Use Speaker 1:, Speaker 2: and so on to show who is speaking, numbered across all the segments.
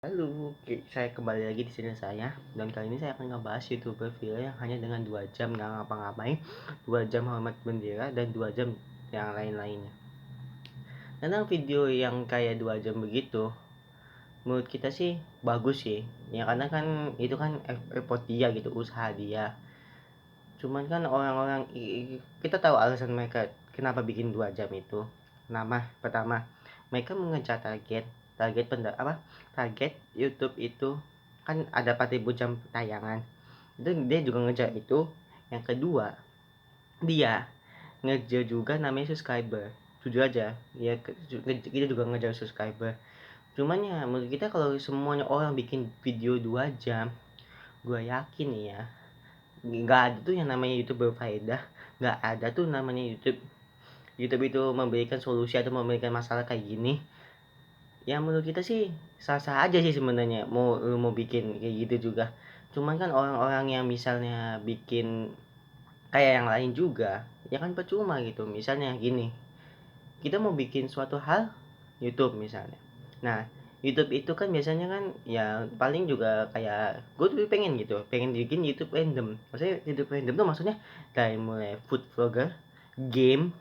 Speaker 1: Halo, saya kembali lagi di channel saya dan kali ini saya akan ngebahas YouTuber villa yang hanya dengan 2 jam nggak ngapa-ngapain, 2 jam hormat bendera dan 2 jam yang lain-lainnya. Tentang video yang kayak 2 jam begitu, menurut kita sih bagus sih. Ya karena kan itu kan effort dia gitu, usaha dia. Cuman kan orang-orang kita tahu alasan mereka kenapa bikin 2 jam itu. Pertama, mereka mengejar target YouTube itu kan ada 4.000 jam tayangan. Itu dia juga ngejar itu. Yang kedua, dia ngejar juga namanya subscriber. Jujur aja, ya kita juga ngejar subscriber. Cuman ya menurut kita kalau semuanya orang bikin video 2 jam, gue yakin nih ya, nggak ada tuh yang namanya YouTube berfaedah. Nggak ada tuh namanya YouTube itu memberikan solusi atau memberikan masalah kayak gini. Ya menurut kita sih sah-sah aja sih sebenarnya mau bikin kayak gitu juga. Cuman kan orang-orang yang misalnya bikin kayak yang lain juga, ya kan percuma gitu. Misalnya gini, kita mau bikin suatu hal YouTube misalnya. Nah, YouTube itu kan biasanya kan ya paling juga kayak gue tuh pengen bikin YouTube random. Maksudnya YouTube random tuh maksudnya dari mulai food vlogger, game,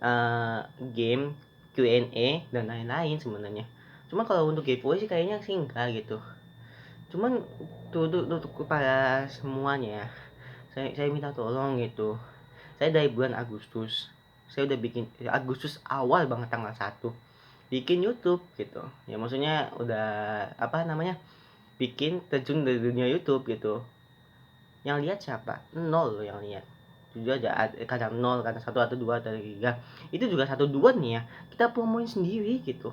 Speaker 1: uh, game, Q&A dan lain-lain sebenarnya. Cuma kalau untuk giveaway sih kayaknya sih enggak gitu. Cuman untuk kepada semuanya ya, saya minta tolong gitu. Saya dari bulan Agustus, saya udah bikin Agustus awal banget tanggal 1 bikin YouTube gitu. Ya maksudnya udah apa namanya? Bikin terjun dari dunia YouTube gitu. Yang lihat siapa? Nol loh yang lihat. Jujur aja, kadang nol, kadang satu atau dua atau tiga. Itu juga satu dua nih ya. Kita promoin sendiri gitu.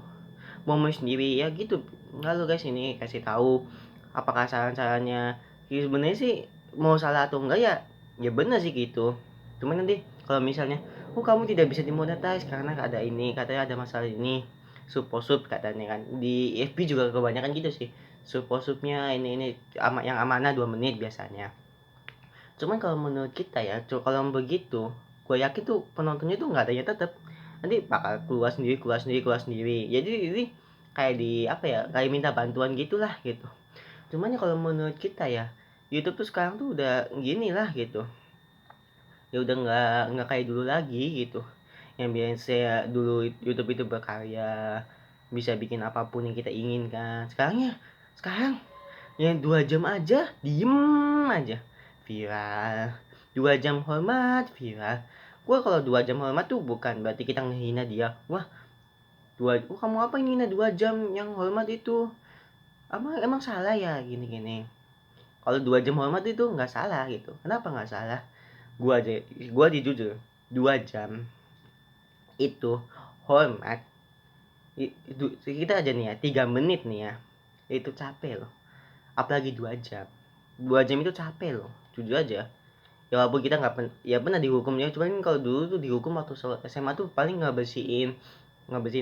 Speaker 1: Promoin sendiri ya gitu. Lalu guys ini kasih tahu apakah saran-sarannya. Ya, sebenarnya sih mau salah atau enggak ya, ya benar sih gitu. Cuman nanti kalau misalnya, oh kamu tidak bisa dimonetize karena ada ini, katanya ada masalah ini. Sup katanya kan di FB juga kebanyakan gitu sih. Supnya ini yang amanah 2 menit biasanya. Cuman kalau menurut kita ya, kalau begitu, gue yakin tuh penontonnya tuh nggak adanya tetap. Nanti bakal keluar sendiri. Jadi ini kayak di apa ya, kayak minta bantuan gitulah gitu. Cuman ya kalau menurut kita ya, YouTube tuh sekarang tuh udah gini lah gitu. Ya udah nggak kayak dulu lagi gitu. Yang biasa dulu YouTube itu berkarya, bisa bikin apapun yang kita inginkan. Sekarang yang 2 jam aja diem aja viral, 2 jam hormat viral. Gua kalau 2 jam hormat tuh bukan berarti kita ngehina dia. Wah, kamu apa ini ngehina 2 jam yang hormat itu? Emang salah ya gini-gini. Kalau 2 jam hormat itu nggak salah gitu. Kenapa nggak salah? Gua jujur 2 jam itu hormat itu kita aja nih ya 3 menit nih ya. Itu capek loh. Apalagi 2 jam. 2 jam itu capek loh, jujur aja. Ya walaupun kita nggak ya pernah dihukum ya, cuman kalau dulu tuh dihukum waktu SMA tuh paling ngebersihin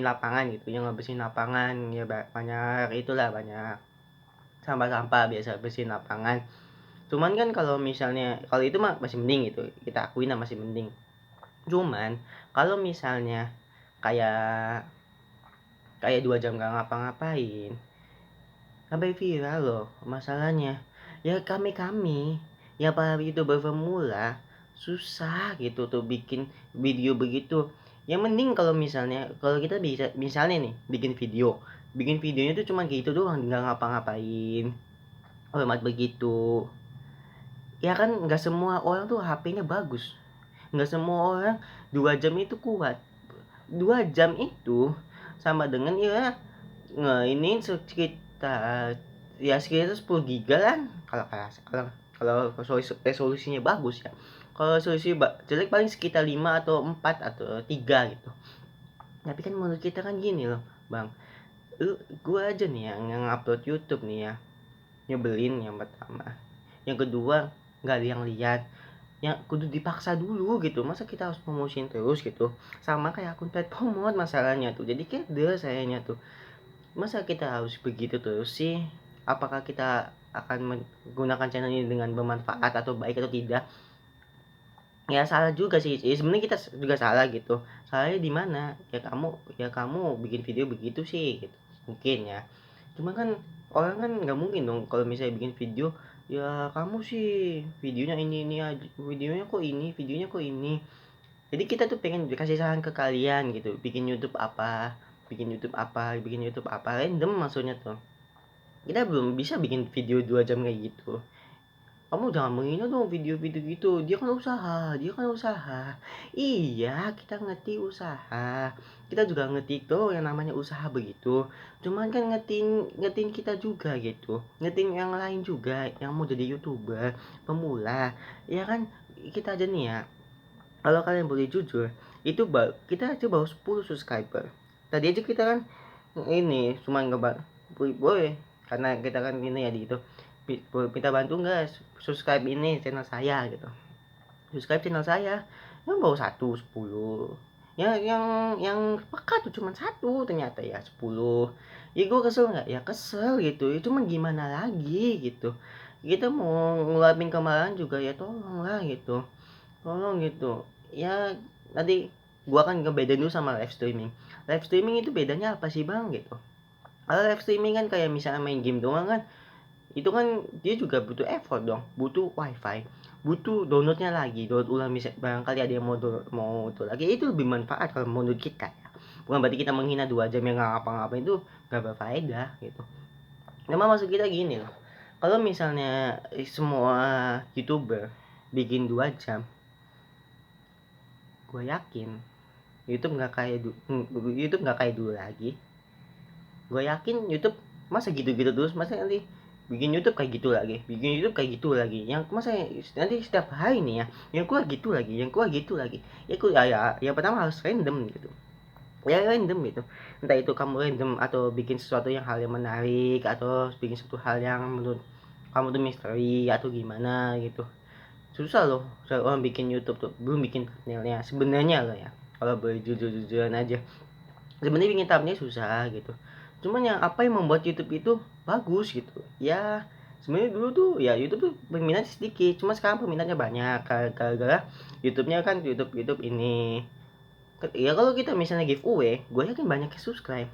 Speaker 1: lapangan gitu, yang ngebersihin lapangan ya banyak itulah, banyak sampah-sampah biasa bersihin lapangan. Cuman kan kalau misalnya kalau itu mah masih mending gitu, kita akuin lah masih mending. Cuman kalau misalnya kayak kayak 2 jam nggak ngapa-ngapain sampai viral loh masalahnya. Ya kami ya para youtuber pemula susah gitu tuh bikin video begitu. Yang mending kalau misalnya kalau kita bisa misalnya nih bikin videonya tuh cuma gitu doang, nggak ngapa-ngapain hormat begitu. Ya kan nggak semua orang tuh HP-nya bagus, nggak semua orang 2 jam itu kuat. 2 jam itu sama dengan ya ini sekitar ya sekitar 10 giga kan, kalau kalau resolusinya bagus ya. Kalau resolusi jelek paling sekitar 5 atau 4 atau 3 gitu. Tapi kan menurut kita kan gini loh bang, gua aja nih yang upload YouTube nih ya, nyebelin yang pertama. Yang kedua nggak ada yang lihat, yang kudu dipaksa dulu gitu. Masa kita harus promosiin terus gitu, sama kayak akun pet promote masalahnya tuh. Jadi keder sayanya tuh, masa kita harus begitu terus sih? Apakah kita akan menggunakan channel ini dengan bermanfaat atau baik atau tidak? Ya salah juga sih. Sebenarnya kita juga salah gitu. Salahnya di mana? Ya kamu bikin video begitu sih gitu. Mungkin ya. Cuma kan orang kan nggak mungkin dong kalau misalnya bikin video, ya kamu sih videonya ini aja, videonya kok ini. Jadi kita tuh pengen kasih saran ke kalian gitu, bikin YouTube apa, random maksudnya tuh. Kita belum bisa bikin video 2 jam kayak gitu. Kamu jangan menghina dong video-video gitu, dia kan usaha. Iya, kita ngerti usaha. Kita juga ngerti tuh yang namanya usaha begitu. Cuman kan ngetin kita juga gitu. Ngetin yang lain juga yang mau jadi YouTuber, pemula. Ya kan kita aja nih ya. Kalau kalian boleh jujur, kita aja baru 10 subscriber. Tadi aja kita kan ini cuma ngebar boleh karena kita kan ini ya gitu, minta bantu nggak subscribe ini channel saya gitu, subscribe channel saya yang baru 10 yang peka tuh cuma satu, ternyata ya 10. Ya gue kesel nggak, ya kesel gitu ya, cuman gimana lagi gitu, kita mau ngeluarin kemarahan juga ya tolong gitu ya. Nanti gua kan ngebedain dulu sama live streaming itu bedanya apa sih bang gitu. Kalau live streaming kan kayak misalnya main game doang kan, itu kan dia juga butuh effort dong, butuh wifi, butuh download ulang, bisa barangkali ada yang mau itu lagi, itu lebih manfaat kalau menurut kita ya. Bukan berarti kita menghina 2 jam yang nggak ngapa-ngapain itu nggak berfaedah gitu. Memang maksud kita gini loh, kalau misalnya semua youtuber bikin 2 jam, gue yakin YouTube nggak kayak dulu lagi. Gue yakin YouTube masa gitu-gitu terus, masa nanti bikin YouTube kayak gitu lagi, yang masa nanti setiap hari nih ya yang keluar gitu lagi, ya pertama harus random gitu, ya random gitu. Entah itu kamu random atau bikin sesuatu yang hal yang menarik, atau bikin sesuatu hal yang menurut kamu tuh misteri atau gimana gitu. Susah loh orang bikin YouTube tuh, belum bikin thumbnailnya sebenarnya loh ya, kalau boleh jujur-jujuran aja, sebenarnya bikin thumbnail susah gitu. Cuman yang apa yang membuat YouTube itu bagus gitu ya, sebenarnya dulu tuh ya YouTube tuh peminatnya sedikit, cuma sekarang peminatnya banyak gara-gara YouTube-nya kan YouTube ini. Ya kalau kita misalnya giveaway, gue yakin banyak yang subscribe,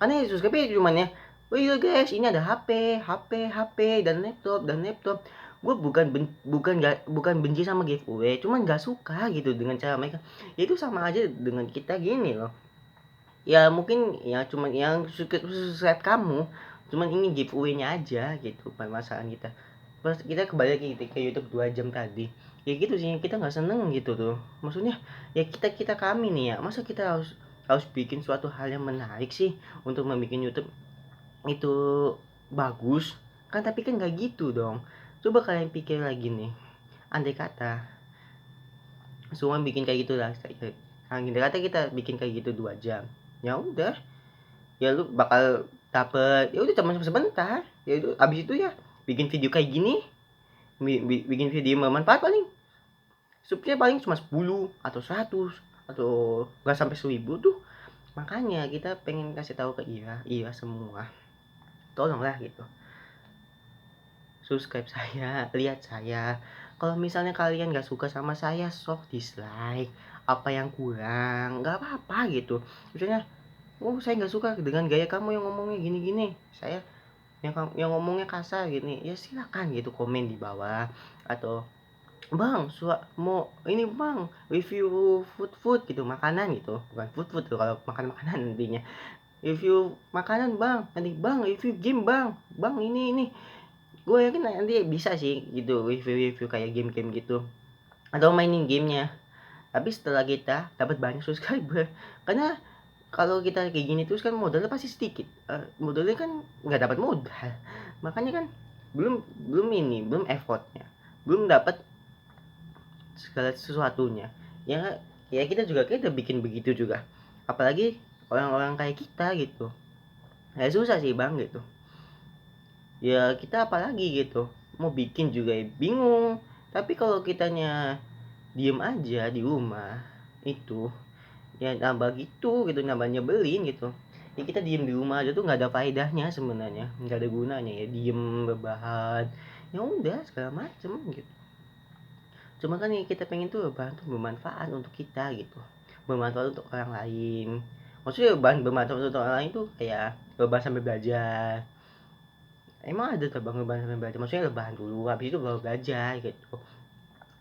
Speaker 1: karena ya subscribe cuman ya, oh iya guys ini ada HP dan laptop. Gue bukan benci sama giveaway, cuman nggak suka gitu dengan cara mereka. Itu sama aja dengan kita gini loh, ya mungkin ya cuman yang subscribe kamu, cuman ini giveaway-nya aja gitu permasalahan kita. Pas kita kembali lagi gitu, ke YouTube 2 jam tadi, ya gitu sih, kita nggak seneng gitu tuh, maksudnya ya kita kami nih ya, masa kita harus harus bikin suatu hal yang menarik sih untuk membuat YouTube itu bagus kan, tapi kan nggak gitu dong. Coba kalian pikir lagi nih, andai kata semua bikin kayak gitu lah, andai kata kita bikin kayak gitu 2 jam, ya udah, ya lu bakal dapet, ya udah cuma sebentar, ya itu abis itu ya bikin video kayak gini, bikin video bermanfaat paling subnya paling cuma 10 atau 100 atau nggak sampai 1000 tuh. Makanya kita pengen kasih tahu ke Ira semua, tolonglah gitu, subscribe saya, lihat saya. Kalau misalnya kalian nggak suka sama saya, sok dislike, apa yang kurang nggak apa-apa gitu. Misalnya, oh saya nggak suka dengan gaya kamu yang ngomongnya gini-gini, saya yang ngomongnya kasar gini, ya silakan gitu komen di bawah. Atau bang mau ini bang review food gitu, makanan gitu, bukan food tuh kalau makan makanan nantinya, review makanan bang, nanti bang review game bang ini gue yakin nanti bisa sih gitu, review kayak game-game gitu, atau mainin gamenya. Tapi setelah kita dapat banyak subscriber, karena kalau kita kayak gini terus kan modalnya pasti sedikit, modalnya kan nggak dapat modal, makanya kan belum belum effortnya, belum dapat segala sesuatunya. Ya kita bikin begitu juga, apalagi orang-orang kayak kita gitu, ya susah sih bang gitu. Ya kita apalagi gitu, mau bikin juga ya bingung. Tapi kalau kitanya diem aja di rumah itu, ya nambah nambah nyebelin gitu. Ya kita diem di rumah aja tuh nggak ada faedahnya sebenarnya, nggak ada gunanya, ya diem rebahan, ya udah segala macem gitu. Cuma kan yang kita pengen tuh bahan tuh bermanfaat untuk kita gitu, bermanfaat untuk orang lain. Maksudnya bahan bermanfaat untuk orang lain tuh kayak bahan sampai belajar, emang ada terbang rebahan sambil belajar, maksudnya rebahan dulu habis itu baru belajar gitu,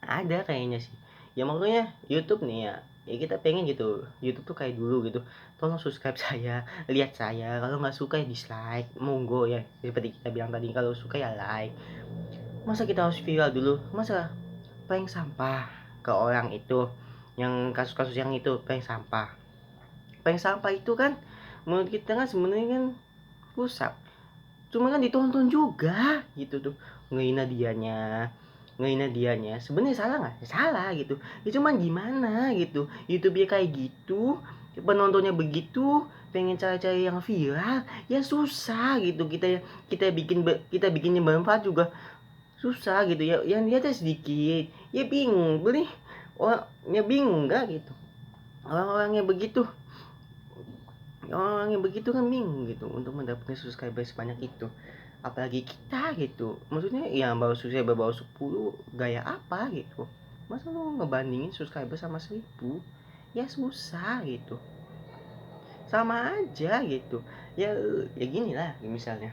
Speaker 1: ada kayaknya sih. Ya makanya YouTube nih ya kita pengen gitu YouTube tuh kayak dulu gitu, tolong subscribe saya, lihat saya, kalau nggak suka ya dislike, monggo ya, seperti kita bilang tadi, kalau suka ya like. Masa kita harus viral dulu, masa prank sampah ke orang itu, yang kasus-kasus yang itu prank sampah itu kan menurut kita kan sebenarnya kan rusak, cuma kan ditonton juga gitu tuh, ngehina dianya sebenarnya salah nggak ya, salah gitu ya, cuman gimana gitu, YouTube-nya kayak gitu, penontonnya begitu, pengen cari-cari yang viral ya susah gitu, kita bikinnya bermanfaat juga susah gitu ya, yang lihatnya sedikit ya bingung beli, orangnya bingung nggak gitu, orang-orangnya begitu orang yang begitu kan bingung gitu untuk mendapatkan subscriber sebanyak itu, apalagi kita gitu, maksudnya ya baru subscriber baru 10 gaya apa gitu, masa lu ngebandingin subscriber sama 1000, ya susah gitu, sama aja gitu ya. Ya gini lah misalnya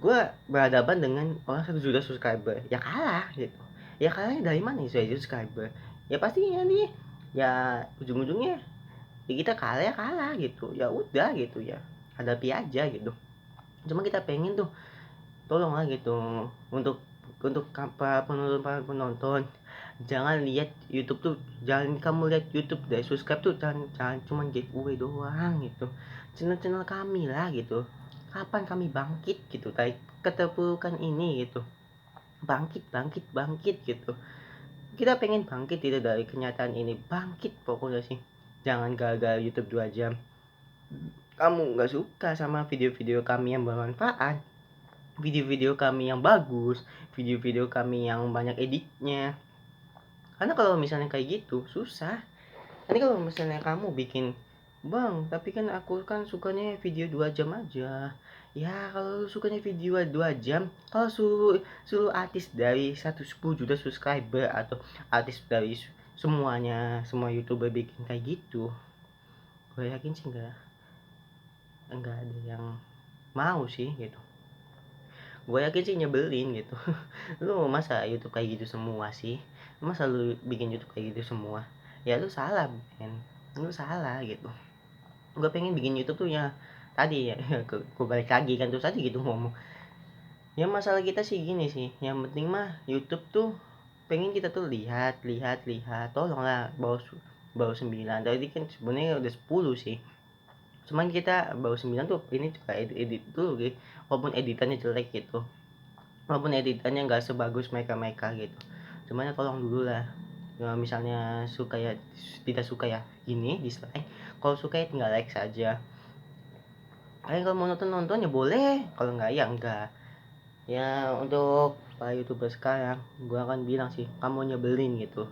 Speaker 1: gue berhadapan dengan orang 1 juta subscriber ya kalah gitu, ya kalahnya dari mana ya 1 juta subscriber, ya pasti nanti ya ujung-ujungnya ya kita kalah ya kalah gitu, ya udah gitu ya, hadapi aja gitu. Cuma kita pengen tuh tolonglah gitu, untuk para penonton jangan lihat YouTube tuh, jangan kamu lihat YouTube dari subscribe tuh, jangan cuma giveaway doang gitu, channel-channel kami lah gitu, kapan kami bangkit gitu dari keterpurukan ini gitu, bangkit bangkit bangkit gitu, kita pengen bangkit itu dari kenyataan ini, bangkit pokoknya sih. Jangan gagal YouTube 2 jam kamu nggak suka sama video-video kami yang bermanfaat, video-video kami yang bagus, video-video kami yang banyak editnya. Karena kalau misalnya kayak gitu susah. Nanti kalau misalnya kamu bikin, bang, tapi kan aku kan sukanya video 2 jam aja. Ya kalau sukanya video 2 jam, kalau suruh artis dari 10 juta subscriber atau artis dari semuanya, semua youtuber bikin kayak gitu, gue yakin sih enggak ada yang mau sih gitu, gue yakin sih nyebelin gitu. Lu masa YouTube kayak gitu semua sih, masa lu bikin YouTube kayak gitu semua, ya lu salah men, lu salah gitu. Gue pengen bikin YouTube tuh ya tadi ya, gue balik lagi kan terus aja gitu ngomong, ya masalah kita sih gini sih, yang penting mah YouTube tuh pengen kita tuh lihat lihat lihat, tolonglah baru 9, tadi kan sebenarnya udah 10 sih, cuman kita baru 9 tuh, ini coba edit dulu gitu, walaupun editannya jelek gitu, walaupun editannya nggak sebagus mereka gitu, cuman ya tolong dulu lah. Ya, misalnya suka ya, tidak suka ya ini dislike, kalau suka ya tinggal like saja. Kalian kalau mau nonton ya boleh, kalau nggak ya enggak. Ya untuk para youtuber sekarang gua akan bilang sih, kamu nyebelin gitu,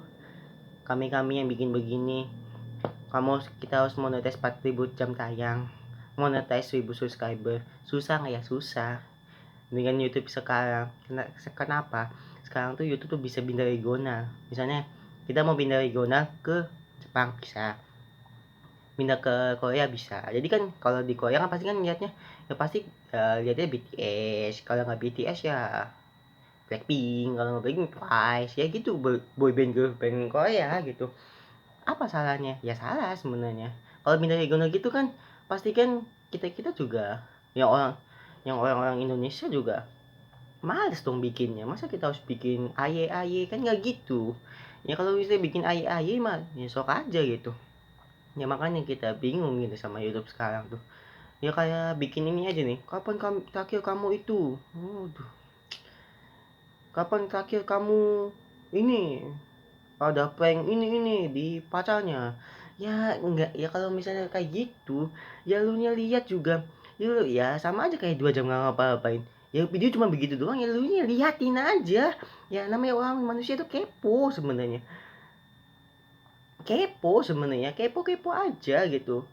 Speaker 1: kami yang bikin begini, kita harus monetize 4.000 jam tayang, monetize 1.000 subscriber, susah nggak ya, susah. Dengan YouTube sekarang, kenapa sekarang tuh YouTube tuh bisa pindah regional, misalnya kita mau pindah regional ke Jepang bisa, pindah ke Korea bisa. Jadi kan kalau di Korea kan pasti kan lihatnya ya pasti lihatnya BTS, kalau nggak BTS ya Blackpink, kalau nggak Blackpink Twice, ya gitu, boyband girl band Korea gitu. Apa salahnya? Ya salah sebenarnya. Kalau pindah regional gitu kan pasti kan kita juga yang orang-orang Indonesia juga males dong bikinnya. Masa kita harus bikin aye kan nggak gitu. Ya kalau bisa bikin aye mah ya sok aja gitu. Ya makanya kita bingung gitu sama YouTube sekarang tuh. Ya kayak bikin ini aja nih. Kapan terakhir kamu itu? Waduh. Kapan terakhir kamu ini ada prank ini di pacarnya? Ya enggak, ya kalau misalnya kayak gitu, ya lu nya lihat juga. Ya sama aja kayak 2 jam nggak ngapa-ngapain. Ya video cuma begitu doang, ya lu nya liatin aja. Ya namanya orang manusia itu kepo sebenarnya. Kepo aja gitu.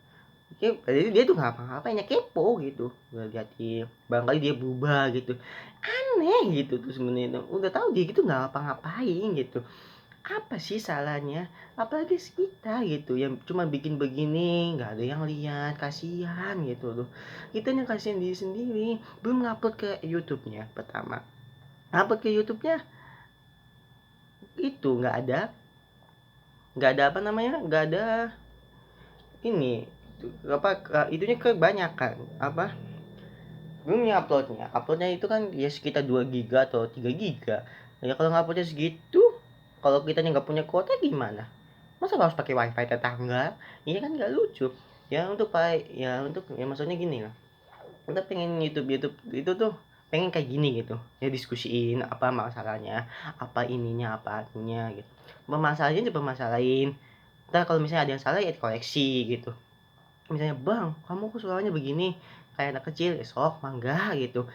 Speaker 1: Jadi dia tuh ngapa-ngapain ya kepo gitu. Udah liatin, barangkali dia berubah gitu. Aneh gitu tuh sebenarnya. Udah tahu dia gitu nggak ngapa-ngapain gitu. apa sih salahnya? Apalagi kita gitu yang cuma bikin begini nggak ada yang lihat, kasihan gitu loh. Kita yang kasihan diri sendiri, belum ngupload ke YouTube-nya pertama. Upload ke YouTube-nya itu nggak ada apa namanya, nggak ada ini itunya kebanyakan apa, belum ya uploadnya itu kan ya sekitar 2 giga atau 3 giga ya. Kalau nguploadnya segitu, kalau kita nggak punya kuota gimana, masa harus pakai wifi tetangga? Iya kan nggak lucu ya. Untuk ya maksudnya gini lah, kita pengen YouTube YouTube itu tuh pengen kayak gini gitu ya, diskusiin apa masalahnya, apa ininya, apa itunya gitu. Masalahnya coba masalahin. Ntar kalau misalnya ada yang salah ya dikoreksi gitu. Misalnya, "Bang, kamu kok suaranya begini, kayak anak kecil." Ya sok, mangga gitu.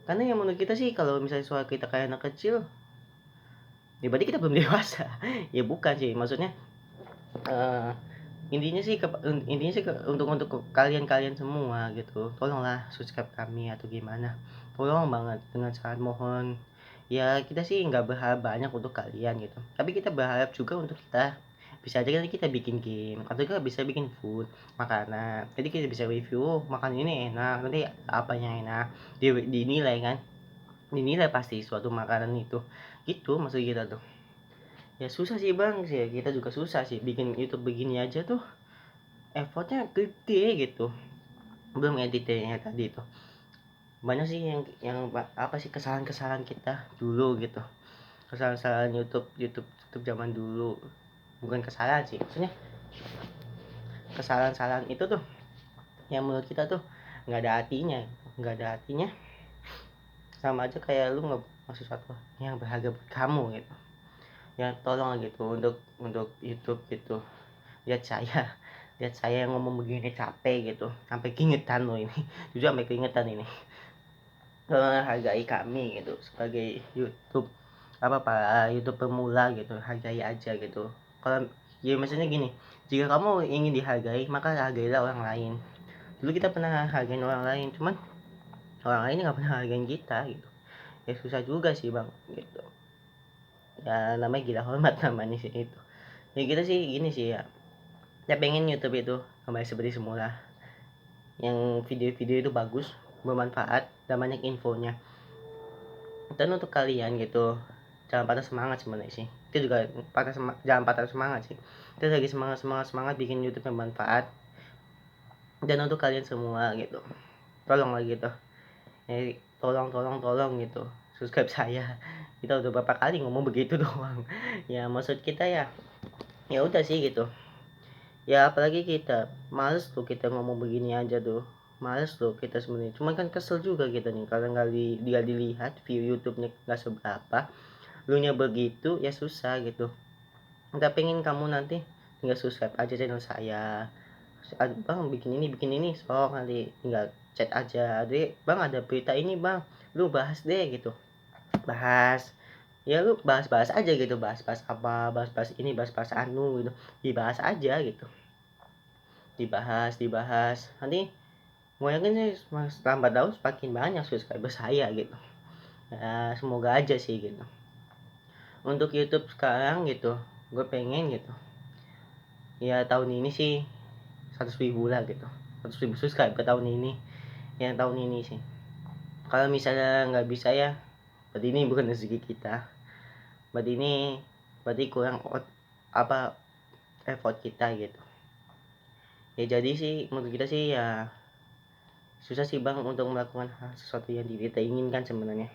Speaker 1: Karena yang menurut kita sih kalau misalnya suara kita kayak anak kecil, ya berarti kita belum dewasa. Ya bukan sih, maksudnya eh intinya sih untuk kalian-kalian semua gitu. Tolonglah subscribe kami atau gimana. Tolong banget dengan sangat mohon. Ya kita sih nggak berharap banyak untuk kalian gitu. Tapi kita berharap juga untuk kita. Bisa aja nanti kita bikin game atau kita bisa bikin food, makanan. Jadi kita bisa review, "Oh, makan ini enak." Nanti apa yang enak dinilai kan. Dinilai pasti suatu makanan itu. Gitu maksud kita tuh. Ya susah sih Bang, sih kita juga susah sih bikin YouTube begini aja tuh. Effortnya gede gitu, belum editnya tadi tuh banyak sih apa sih kesalahan-kesalahan kita dulu gitu, kesalahan-kesalahan YouTube zaman dulu. Bukan kesalahan sih, maksudnya kesalahan-kesalahan itu tuh yang menurut kita tuh nggak ada artinya, sama aja kayak lu nggak sesuatu yang berharga buat kamu gitu. Ya tolong gitu untuk YouTube gitu. Lihat saya lihat saya yang ngomong begini capek gitu, sampai keingetan loh ini. Jujur sampai keingetan ini. Hargai kami gitu sebagai YouTube apa para YouTube pemula gitu, hargai aja gitu. Kalau ya maksudnya gini, jika kamu ingin dihargai maka hargailah orang lain. Dulu kita pernah hargain orang lain, cuman orang lain nggak pernah hargain kita gitu. Ya susah juga sih Bang gitu. Ya namanya gila hormat namanya sih itu. Ya kita sih gini sih ya, saya pengen YouTube itu kembali seperti semula, yang video-video itu bagus, bermanfaat dan banyak infonya. Dan untuk kalian gitu, jangan patah semangat sebenarnya sih. Itu juga jangan patah semangat sih. Kita lagi semangat bikin YouTube yang bermanfaat. Dan untuk kalian semua gitu, tolong lah gitu. Ya, tolong gitu. Subscribe saya. Kita udah berapa kali ngomong begitu doang. Ya maksud kita ya, ya udah sih gitu. Ya apalagi kita males tuh kita ngomong begini aja tuh. Males tuh kita sebenarnya. Cuman kan kesel juga kita nih kalau nggak dilihat view YouTube-nya nggak seberapa. Lu nya begitu ya susah gitu. Nggak pengen kamu nanti tinggal subscribe aja channel saya. Bang bikin ini sok nanti tinggal chat aja. Dek, Bang ada berita ini Bang. Lu bahas deh gitu. Bahas. Ya lu bahas-bahas aja gitu. Bahas-bahas apa, bahas-bahas ini, bahas-bahas anu gitu. Dibahas aja gitu. Dibahas. Nanti mungkin sih lambat laun semakin banyak subscriber saya gitu. Ya semoga aja sih gitu. Untuk YouTube sekarang gitu, gue pengen gitu ya tahun ini sih 100.000 lah gitu, 100.000 subscribe ke tahun ini, yang tahun ini sih. Kalau misalnya nggak bisa ya berarti ini bukan rezeki kita, berarti kurang apa effort kita gitu. Ya jadi sih menurut kita sih ya susah sih Bang untuk melakukan sesuatu yang kita inginkan sebenarnya.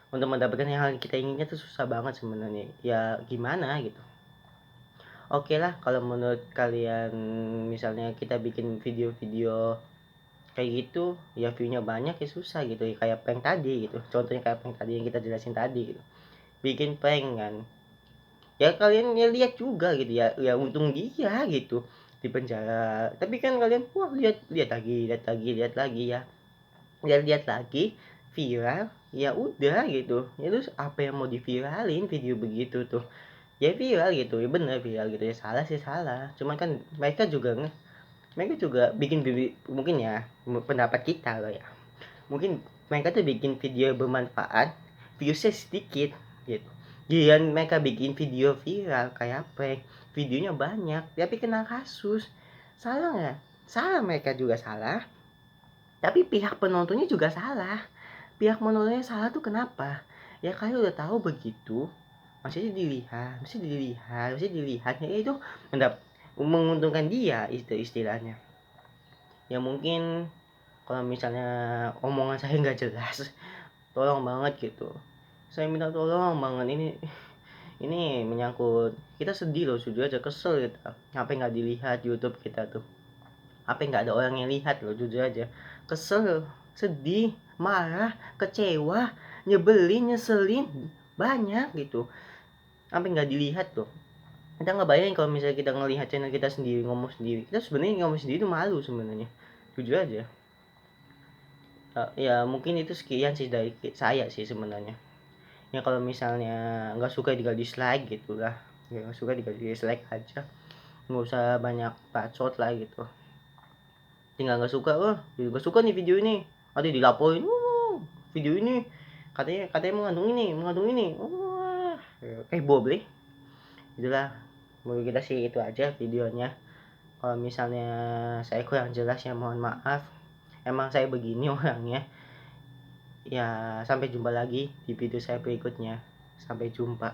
Speaker 1: Untuk mendapatkan yang hal kita inginkan tuh susah banget sebenarnya, ya gimana gitu. Oke lah kalau menurut kalian misalnya kita bikin video-video kayak gitu ya view-nya banyak ya susah gitu ya, kayak prank tadi gitu, contohnya kayak prank tadi yang kita jelasin tadi gitu, bikin prank kan ya kalian ya lihat juga gitu ya, ya untung dia gitu di penjara, tapi kan kalian wah lihat lihat lagi ya, lihat lagi viral ya udah gitu ya, terus apa yang mau diviralin video begitu tuh, ya viral gitu ya, bener viral gitu ya, salah sih salah, cuman kan mereka juga bikin mungkin ya pendapat kita loh ya, mungkin mereka tuh bikin video bermanfaat viewsnya sedikit gitu, Giliran mereka bikin video viral kayak prank, videonya banyak tapi kena kasus. Salah nggak? Salah, mereka juga salah, tapi pihak penontonnya juga salah. Pihak penontonnya salah tuh kenapa? Ya kalian udah tahu begitu, masih dilihatnya itu menguntungkan dia istilahnya. Ya mungkin kalau misalnya omongan saya nggak jelas, tolong banget gitu. Saya minta tolong banget, ini menyangkut kita, sedih loh, jujur aja kesel kita. Apa nggak dilihat YouTube kita tuh? Apa nggak ada orang yang lihat loh, jujur aja. Kesel, sedih, marah, kecewa, nyebelin, nyeselin, banyak gitu. Apa nggak dilihat loh? Kita nggak bayangin kalau misalnya kita ngelihat channel kita sendiri ngomong sendiri. Kita sebenarnya ngomong sendiri itu malu sebenarnya. Jujur aja. Ya mungkin itu sekian sih dari saya sih sebenarnya. Ya kalau misalnya nggak suka tinggal dislike gitu lah. Ya nggak suka tinggal dislike aja. Nggak usah banyak bacot lah gitu. Tinggal nggak suka, nggak suka nih video ini, ada dilaporin, video ini katanya mengandung ini, wah, boleh, itulah. Menurut kita sih itu aja videonya. Kalau misalnya saya kurang jelas ya mohon maaf, emang saya begini orangnya. Ya sampai jumpa lagi di video saya berikutnya, sampai jumpa.